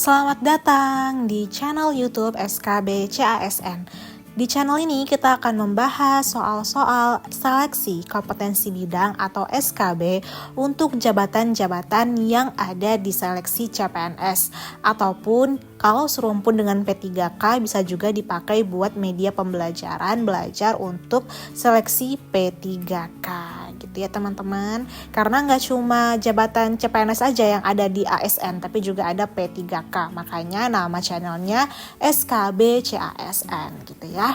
Selamat datang di channel YouTube SKB CASN. Di channel ini kita akan membahas soal-soal seleksi kompetensi bidang atau SKB untuk jabatan-jabatan yang ada di seleksi CPNS. Ataupun kalau serumpun dengan P3K bisa juga dipakai buat media pembelajaran, belajar untuk seleksi P3K gitu ya teman-teman. Karena nggak cuma jabatan CPNS aja yang ada di ASN, tapi juga ada P3K. Makanya nama channelnya SKB CASN gitu ya.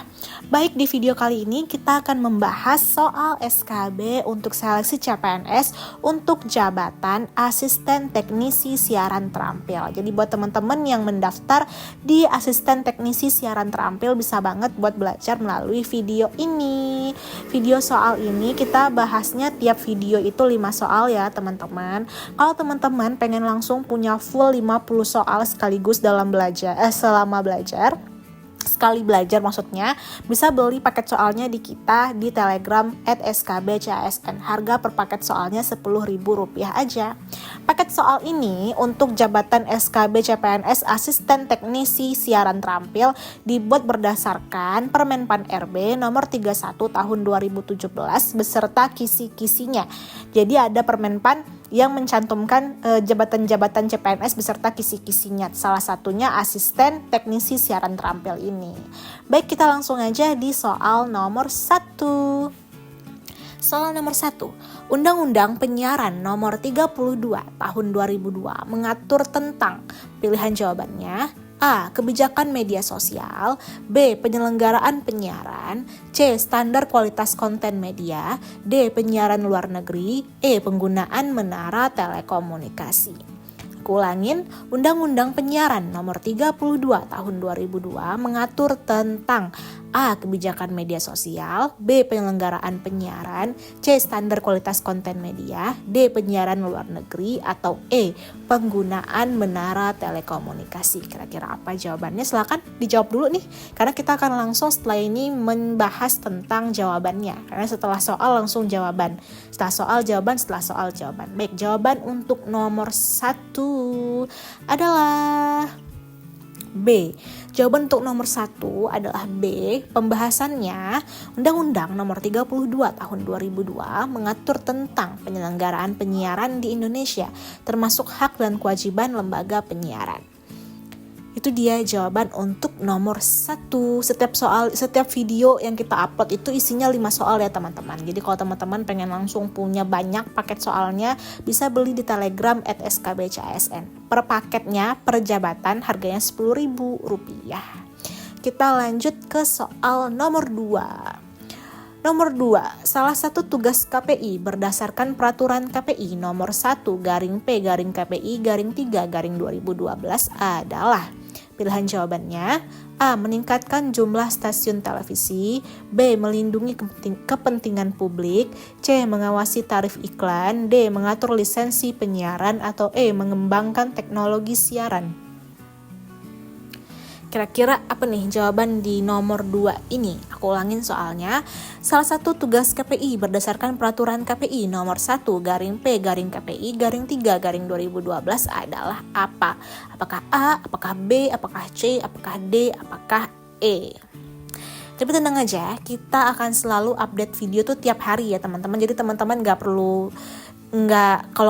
Baik, di video kali ini kita akan membahas soal SKB untuk seleksi CPNS untuk jabatan asisten teknisi siaran terampil. Jadi buat teman-teman yang mendaftar di asisten teknisi siaran terampil bisa banget buat belajar melalui video ini. Video soal ini kita bahasnya tiap video itu 5 soal ya teman-teman. Kalau teman-teman pengen langsung punya full 50 soal sekaligus dalam selama belajar, sekali belajar maksudnya, bisa beli paket soalnya di kita di Telegram @skbcasn. Harga per paket soalnya Rp10.000 aja. Paket soal ini untuk jabatan SKB CPNS asisten teknisi siaran terampil dibuat berdasarkan Permenpan RB nomor 31 tahun 2017 beserta kisi-kisinya. Jadi ada Permenpan yang mencantumkan jabatan-jabatan CPNS beserta kisi-kisinya. Salah satunya asisten teknisi siaran terampil ini. Baik, kita langsung aja di soal nomor 1. Soal nomor 1. Undang-Undang Penyiaran nomor 32 tahun 2002 mengatur tentang pilihan jawabannya. A. Kebijakan media sosial. B. Penyelenggaraan penyiaran. C. Standar kualitas konten media. D. Penyiaran luar negeri. E. Penggunaan menara telekomunikasi. Aku ulangin, Undang-Undang Penyiaran nomor 32 tahun 2002 mengatur tentang A. Kebijakan media sosial. B. Penyelenggaraan penyiaran. C. Standar kualitas konten media. D. Penyiaran luar negeri. Atau E. Penggunaan menara telekomunikasi. Kira-kira apa jawabannya? Silakan dijawab dulu nih, karena kita akan langsung setelah ini membahas tentang jawabannya. Karena setelah soal langsung jawaban, setelah soal jawaban, setelah soal jawaban. Baik, jawaban untuk nomor 1 adalah B. Jawaban untuk nomor 1 adalah B. Pembahasannya, Undang-Undang nomor 32 tahun 2002 mengatur tentang penyelenggaraan penyiaran di Indonesia, termasuk hak dan kewajiban lembaga penyiaran. Itu dia jawaban untuk nomor 1. Setiap video yang kita upload itu isinya 5 soal ya teman-teman. Jadi kalau teman-teman pengen langsung punya banyak paket soalnya, bisa beli di Telegram @skbcasn. Per paketnya, per jabatan harganya Rp10.000. Kita lanjut ke soal nomor 2. Nomor 2, salah satu tugas KPI berdasarkan Peraturan KPI nomor 1/P/KPI/3/2012 adalah. Pilihan jawabannya: A. Meningkatkan jumlah stasiun televisi. B. Melindungi kepentingan publik. C. Mengawasi tarif iklan. D. Mengatur lisensi penyiaran. Atau E. Mengembangkan teknologi siaran. Kira-kira apa nih jawaban di nomor 2 ini? Aku ulangin soalnya. Salah satu tugas KPI berdasarkan Peraturan KPI nomor 1/P/KPI/3/2012 adalah apa? Apakah A, apakah B, apakah C, apakah D, apakah E? Tapi tenang aja, kita akan selalu update video tuh tiap hari ya teman-teman. Jadi teman-teman kalau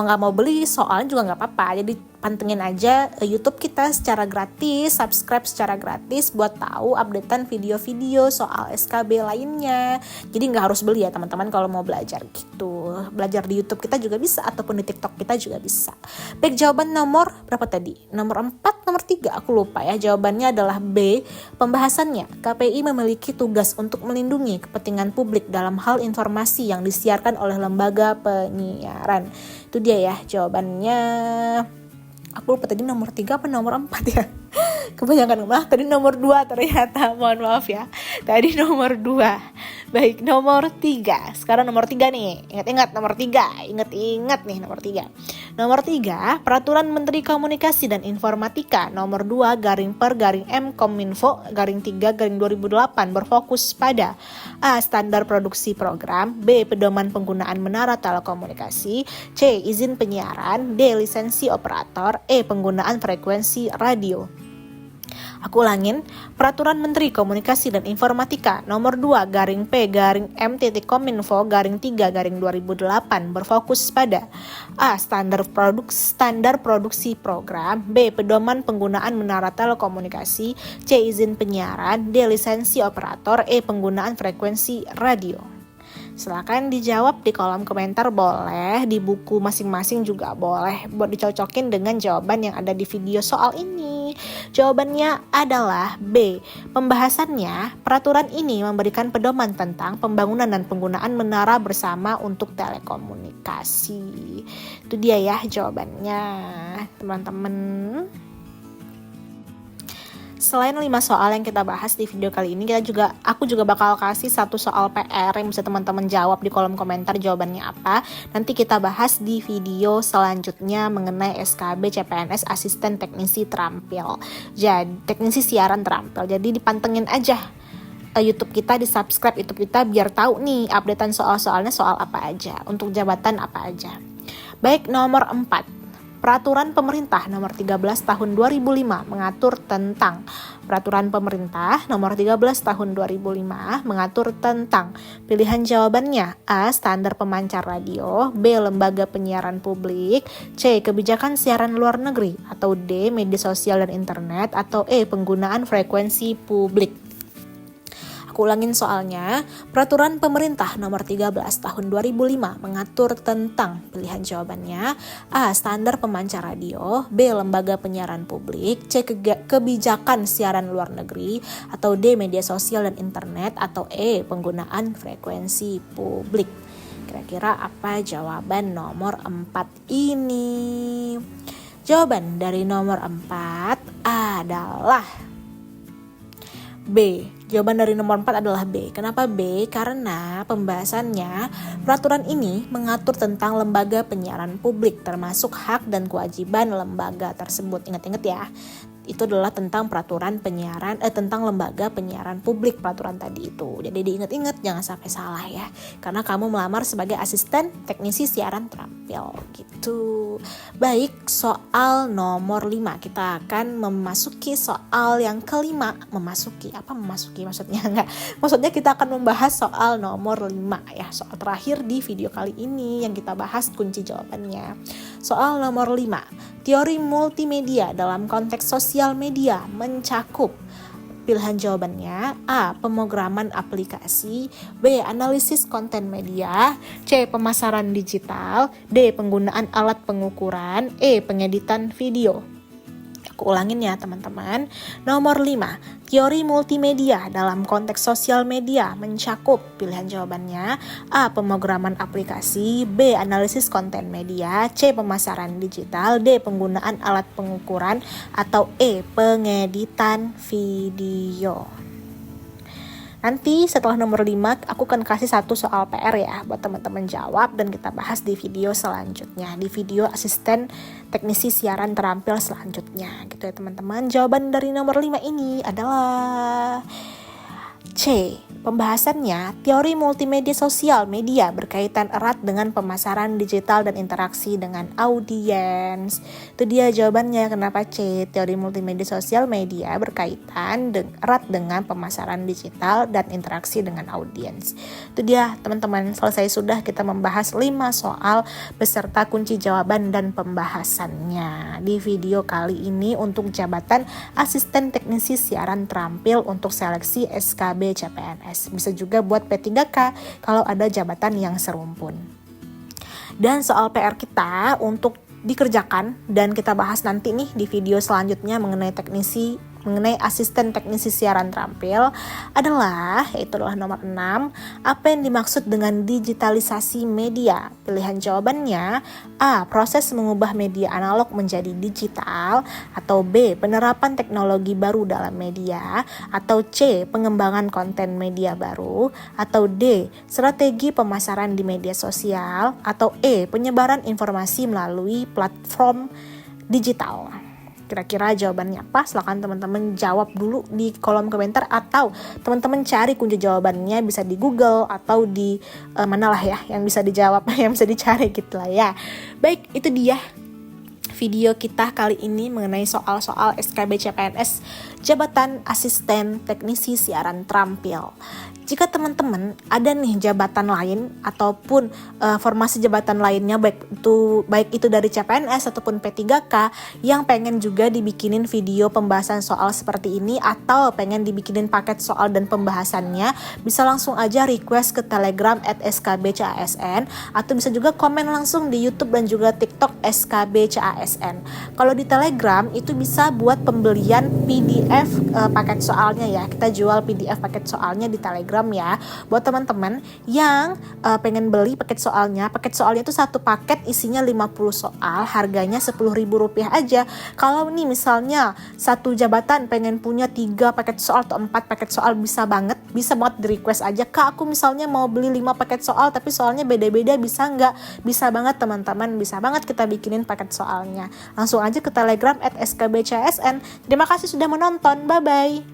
nggak mau beli soalnya juga nggak apa-apa. Jadi pantengin aja YouTube kita secara gratis, subscribe secara gratis buat tahu updatean video-video soal SKB lainnya. Jadi nggak harus beli ya teman-teman kalau mau belajar gitu. Belajar di YouTube kita juga bisa, ataupun di TikTok kita juga bisa. Baik, jawaban nomor berapa tadi? Nomor 4, nomor 3, aku lupa ya. Jawabannya adalah B. Pembahasannya, KPI memiliki tugas untuk melindungi kepentingan publik dalam hal informasi yang disiarkan oleh lembaga penyiaran. Itu dia ya jawabannya. Aku lupa tadi nomor 3 apa nomor 4 ya. Kebanyakan tadi nomor 2 ternyata. Mohon maaf ya. Tadi nomor 2. Baik, nomor 3. Sekarang nomor 3 nih. Ingat-ingat nomor 3. Ingat-ingat nih nomor 3. Nomor 3, Peraturan Menteri Komunikasi dan Informatika Nomor 2/M-Kominfo-3/2008 berfokus pada A. Standar produksi program, B. Pedoman penggunaan menara telekomunikasi, C. Izin penyiaran, D. Lisensi operator, E. Penggunaan frekuensi radio. Aku ulangin, Peraturan Menteri Komunikasi dan Informatika Nomor 2/P-M-Kominfo-3/2008 berfokus pada A. Standar produksi program, B. Pedoman penggunaan menara telekomunikasi, C. Izin penyiaran, D. Lisensi operator, E. Penggunaan frekuensi radio. Silakan dijawab di kolom komentar, boleh di buku masing-masing juga boleh, buat dicocokin dengan jawaban yang ada di video soal ini. Jawabannya adalah B. Pembahasannya, peraturan ini memberikan pedoman tentang pembangunan dan penggunaan menara bersama untuk telekomunikasi. Itu dia ya jawabannya, teman-teman. Selain 5 soal yang kita bahas di video kali ini, aku juga bakal kasih 1 soal PR yang bisa teman-teman jawab di kolom komentar jawabannya apa. Nanti kita bahas di video selanjutnya mengenai SKB CPNS Asisten Teknisi Terampil. Jadi teknisi siaran terampil. Jadi dipantengin aja YouTube kita, di subscribe YouTube kita biar tahu nih updatean soal-soalnya soal apa aja, untuk jabatan apa aja. Baik, nomor 4. Peraturan Pemerintah Nomor 13 Tahun 2005 mengatur tentang Peraturan Pemerintah Nomor 13 Tahun 2005 mengatur tentang pilihan jawabannya A. Standar pemancar radio, B. Lembaga penyiaran publik, C. Kebijakan siaran luar negeri, atau D. Media sosial dan internet, atau E. Penggunaan frekuensi publik. Aku ulangin soalnya, Peraturan Pemerintah Nomor 13 Tahun 2005 mengatur tentang pilihan jawabannya A. Standar pemancar radio, B. Lembaga penyiaran publik, C. Kebijakan siaran luar negeri, atau D. Media sosial dan internet, atau E. Penggunaan frekuensi publik. Kira-kira apa jawaban nomor 4 ini? Jawaban dari nomor 4 adalah B. Jawaban dari nomor 4 adalah B. Kenapa B? Karena pembahasannya, peraturan ini mengatur tentang lembaga penyiaran publik, termasuk hak dan kewajiban lembaga tersebut. Ingat-ingat ya, itu adalah tentang peraturan penyiaran, tentang lembaga penyiaran publik peraturan tadi itu. Jadi diingat-ingat, jangan sampai salah ya. Karena kamu melamar sebagai asisten teknisi siaran terampil gitu. Baik, soal nomor 5. Kita akan memasuki soal yang kelima. Memasuki maksudnya enggak. Maksudnya kita akan membahas soal nomor 5 ya. Soal terakhir di video kali ini yang kita bahas kunci jawabannya. Soal nomor 5. Teori multimedia dalam konteks sosial media mencakup. Pilihan jawabannya A. Pemrograman aplikasi, B. Analisis konten media, C. Pemasaran digital, D. Penggunaan alat pengukuran, E. Pengeditan video. Aku ulangin ya teman-teman. Nomor 5. Teori multimedia dalam konteks sosial media mencakup. Pilihan jawabannya A. Pemrograman aplikasi, B. Analisis konten media, C. Pemasaran digital, D. Penggunaan alat pengukuran, atau E. Pengeditan video. Nanti setelah nomor 5 aku akan kasih 1 soal PR ya buat teman-teman jawab, dan kita bahas di video selanjutnya, di video asisten teknisi siaran terampil selanjutnya gitu ya teman-teman. Jawaban dari nomor 5 ini adalah C. Pembahasannya, teori multimedia sosial media berkaitan erat dengan pemasaran digital dan interaksi dengan audiens. Itu dia jawabannya, kenapa C. Teori multimedia sosial media berkaitan erat dengan pemasaran digital dan interaksi dengan audiens. Itu dia teman-teman, selesai sudah kita membahas 5 soal beserta kunci jawaban dan pembahasannya di video kali ini untuk jabatan asisten teknisi siaran terampil untuk seleksi SKB CPNS. Bisa juga buat P3K kalau ada jabatan yang serumpun. Dan soal PR kita untuk dikerjakan dan kita bahas nanti nih di video selanjutnya mengenai teknisi mengenai asisten teknisi siaran terampil adalah, yaitu adalah nomor 6, apa yang dimaksud dengan digitalisasi media? Pilihan jawabannya A. Proses mengubah media analog menjadi digital, atau B. Penerapan teknologi baru dalam media, atau C. Pengembangan konten media baru, atau D. Strategi pemasaran di media sosial, atau E. Penyebaran informasi melalui platform digital. Kira-kira jawabannya apa? Silahkan teman-teman jawab dulu di kolom komentar, atau teman-teman cari kunci jawabannya bisa di Google atau di mana lah ya yang bisa dijawab, yang bisa dicari gitu lah ya. Baik, itu dia video kita kali ini mengenai soal-soal SKB CPNS Jabatan Asisten Teknisi Siaran Terampil. Jika teman-teman ada nih jabatan lain ataupun formasi jabatan lainnya, baik itu dari CPNS ataupun P3K yang pengen juga dibikinin video pembahasan soal seperti ini, atau pengen dibikinin paket soal dan pembahasannya, bisa langsung aja request ke Telegram @skbcasn, atau bisa juga komen langsung di YouTube dan juga TikTok skbcasn. Kalau di Telegram itu bisa buat pembelian PDF paket soalnya ya. Kita jual PDF paket soalnya di Telegram ya, buat teman-teman yang pengen beli paket soalnya. Paket soalnya itu satu paket isinya 50 soal, harganya Rp10.000 aja. Kalau nih misalnya satu jabatan pengen punya 3 paket soal atau 4 paket soal, bisa banget di request aja, Kak aku misalnya mau beli 5 paket soal tapi soalnya beda-beda, bisa nggak? Bisa banget teman-teman, bisa banget kita bikinin paket soalnya. Langsung aja ke Telegram @skbcsn. Terima kasih sudah menonton, bye-bye.